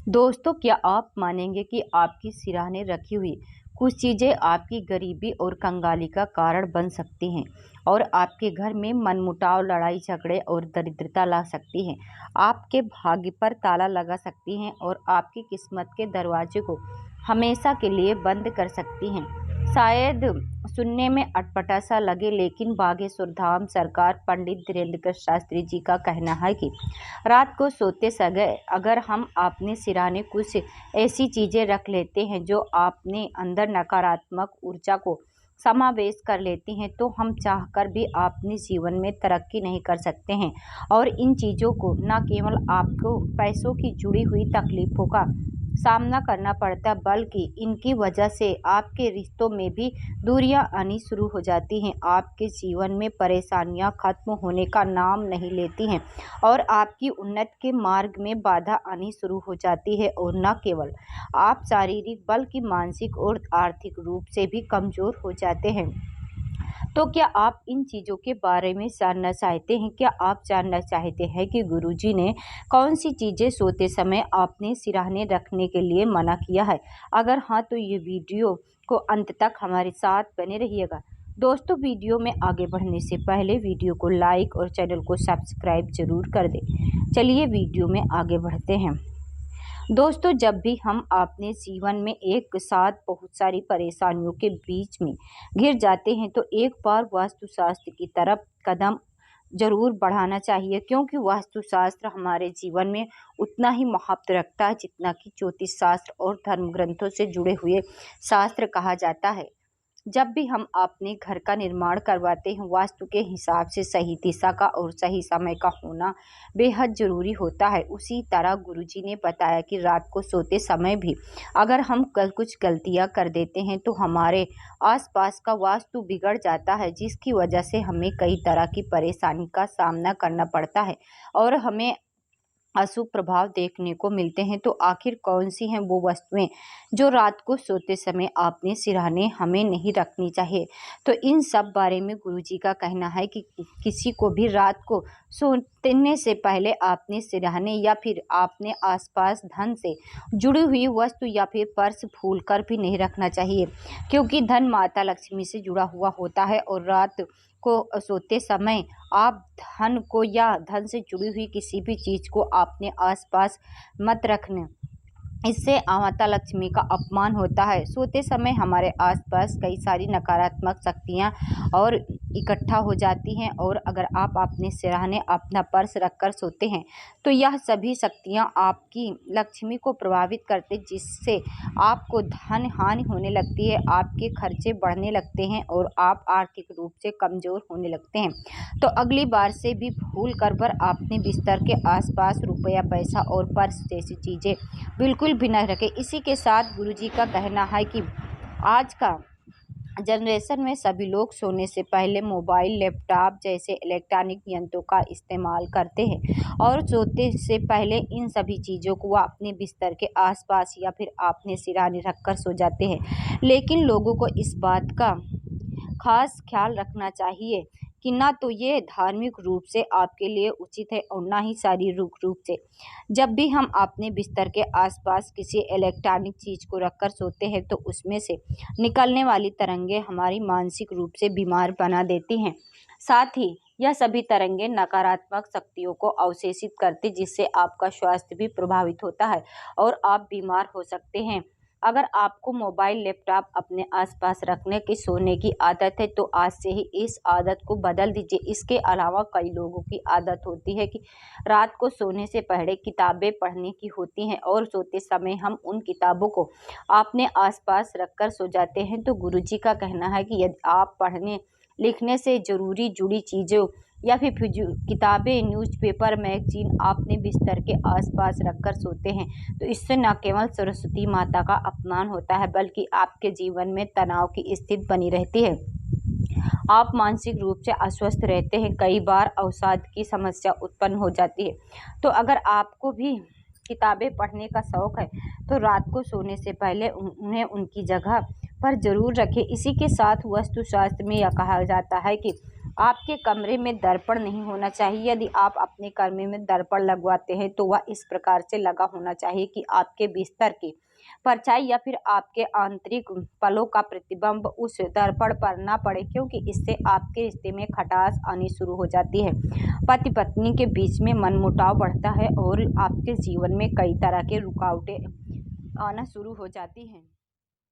दोस्तों, क्या आप मानेंगे कि आपकी सिरहाने रखी हुई कुछ चीज़ें आपकी गरीबी और कंगाली का कारण बन सकती हैं और आपके घर में मनमुटाव, लड़ाई झगड़े और दरिद्रता ला सकती हैं। आपके भाग्य पर ताला लगा सकती हैं और आपकी किस्मत के दरवाजे को हमेशा के लिए बंद कर सकती हैं। शायद सुनने में अटपटा सा लगे, लेकिन बागेश्वर धाम सरकार पंडित धीरेन्द्र शास्त्री जी का कहना है कि रात को सोते समय अगर हम अपने सिरहाने कुछ ऐसी चीज़ें रख लेते हैं जो अपने अंदर नकारात्मक ऊर्जा को समावेश कर लेती हैं, तो हम चाहकर भी अपने जीवन में तरक्की नहीं कर सकते हैं। और इन चीज़ों को न केवल आपको पैसों की जुड़ी हुई तकलीफ़ों का सामना करना पड़ता, बल्कि इनकी वजह से आपके रिश्तों में भी दूरियां आनी शुरू हो जाती हैं। आपके जीवन में परेशानियां खत्म होने का नाम नहीं लेती हैं और आपकी उन्नति के मार्ग में बाधा आनी शुरू हो जाती है। और न केवल आप शारीरिक बल्कि मानसिक और आर्थिक रूप से भी कमज़ोर हो जाते हैं। तो क्या आप इन चीज़ों के बारे में जानना चाहते हैं? क्या आप जानना चाहते हैं कि गुरुजी ने कौन सी चीज़ें सोते समय आपने सिरहाने रखने के लिए मना किया है? अगर हाँ, तो ये वीडियो को अंत तक हमारे साथ बने रहिएगा। दोस्तों, वीडियो में आगे बढ़ने से पहले वीडियो को लाइक और चैनल को सब्सक्राइब जरूर कर दें। चलिए वीडियो में आगे बढ़ते हैं। दोस्तों, जब भी हम अपने जीवन में एक साथ बहुत सारी परेशानियों के बीच में घिर जाते हैं, तो एक बार वास्तुशास्त्र की तरफ कदम जरूर बढ़ाना चाहिए, क्योंकि वास्तुशास्त्र हमारे जीवन में उतना ही महत्व रखता है जितना कि ज्योतिष शास्त्र और धर्म ग्रंथों से जुड़े हुए शास्त्र कहा जाता है। जब भी हम अपने घर का निर्माण करवाते हैं, वास्तु के हिसाब से सही दिशा का और सही समय का होना बेहद ज़रूरी होता है। उसी तरह गुरुजी ने बताया कि रात को सोते समय भी अगर हम कुछ गलतियां कर देते हैं, तो हमारे आसपास का वास्तु बिगड़ जाता है, जिसकी वजह से हमें कई तरह की परेशानी का सामना करना पड़ता है और हमें अशुभ प्रभाव देखने को मिलते हैं। तो आखिर कौन सी हैं वो वस्तुएं जो रात को सोते समय आपने सिरहाने हमें नहीं रखनी चाहिए? तो इन सब बारे में गुरुजी का कहना है कि किसी को भी रात को सोने से पहले आपने सिरहाने या फिर आपने आसपास धन से जुड़ी हुई वस्तु या फिर पर्स भूल कर भी नहीं रखना चाहिए, क्योंकि धन माता लक्ष्मी से जुड़ा हुआ होता है। और रात को सोते समय आप धन को या धन से जुड़ी हुई किसी भी चीज़ को अपने आसपास मत रखने, इससे माता लक्ष्मी का अपमान होता है। सोते समय हमारे आसपास कई सारी नकारात्मक शक्तियाँ और इकट्ठा हो जाती हैं, और अगर आप अपने सिरहाने अपना पर्स रखकर सोते हैं, तो यह सभी शक्तियाँ आपकी लक्ष्मी को प्रभावित करते, जिससे आपको धन हानि होने लगती है, आपके खर्चे बढ़ने लगते हैं और आप आर्थिक रूप से कमज़ोर होने लगते हैं। तो अगली बार से भी भूल कर पर अपने बिस्तर के आसपास रुपया, पैसा और पर्स जैसी चीज़ें बिल्कुल भी न रखें। इसी के साथ गुरुजी का कहना है कि आज का जनरेशन में सभी लोग सोने से पहले मोबाइल, लैपटॉप जैसे इलेक्ट्रॉनिक यंत्रों का इस्तेमाल करते हैं और सोते से पहले इन सभी चीज़ों को वह अपने बिस्तर के आसपास या फिर अपने सिरहाने रखकर सो जाते हैं। लेकिन लोगों को इस बात का खास ख्याल रखना चाहिए कि ना तो ये धार्मिक रूप से आपके लिए उचित है और ना ही शारीरिक रूप से। जब भी हम अपने बिस्तर के आसपास किसी इलेक्ट्रॉनिक चीज़ को रखकर सोते हैं, तो उसमें से निकलने वाली तरंगें हमारी मानसिक रूप से बीमार बना देती हैं। साथ ही यह सभी तरंगें नकारात्मक शक्तियों को अवशेषित करती, जिससे आपका स्वास्थ्य भी प्रभावित होता है और आप बीमार हो सकते हैं। अगर आपको मोबाइल, लैपटॉप अपने आसपास रखने की सोने की आदत है, तो आज से ही इस आदत को बदल दीजिए। इसके अलावा कई लोगों की आदत होती है कि रात को सोने से पहले किताबें पढ़ने की होती हैं और सोते समय हम उन किताबों को अपने आसपास रखकर सो जाते हैं। तो गुरुजी का कहना है कि यदि आप पढ़ने लिखने से ज़रूरी जुड़ी चीज़ों या फिर किताबें, न्यूज़पेपर, मैगजीन अपने बिस्तर के आसपास रखकर सोते हैं, तो इससे न केवल सरस्वती माता का अपमान होता है, बल्कि आपके जीवन में तनाव की स्थिति बनी रहती है। आप मानसिक रूप से अस्वस्थ रहते हैं, कई बार अवसाद की समस्या उत्पन्न हो जाती है। तो अगर आपको भी किताबें पढ़ने का शौक़ है, तो रात को सोने से पहले उन्हें उनकी जगह पर ज़रूर रखें। इसी के साथ वास्तुशास्त्र में यह कहा जाता है कि आपके कमरे में दर्पण नहीं होना चाहिए। यदि आप अपने कमरे में दर्पण लगवाते हैं तो वह इस प्रकार से लगा होना चाहिए कि आपके बिस्तर की परछाई या फिर आपके आंतरिक पलों का प्रतिबिंब उस दर्पण पर ना पड़े, क्योंकि इससे आपके रिश्ते में खटास आनी शुरू हो जाती है। पति पत्नी के बीच में मनमुटाव बढ़ता है और आपके जीवन में कई तरह के रुकावटें आना शुरू हो जाती हैं।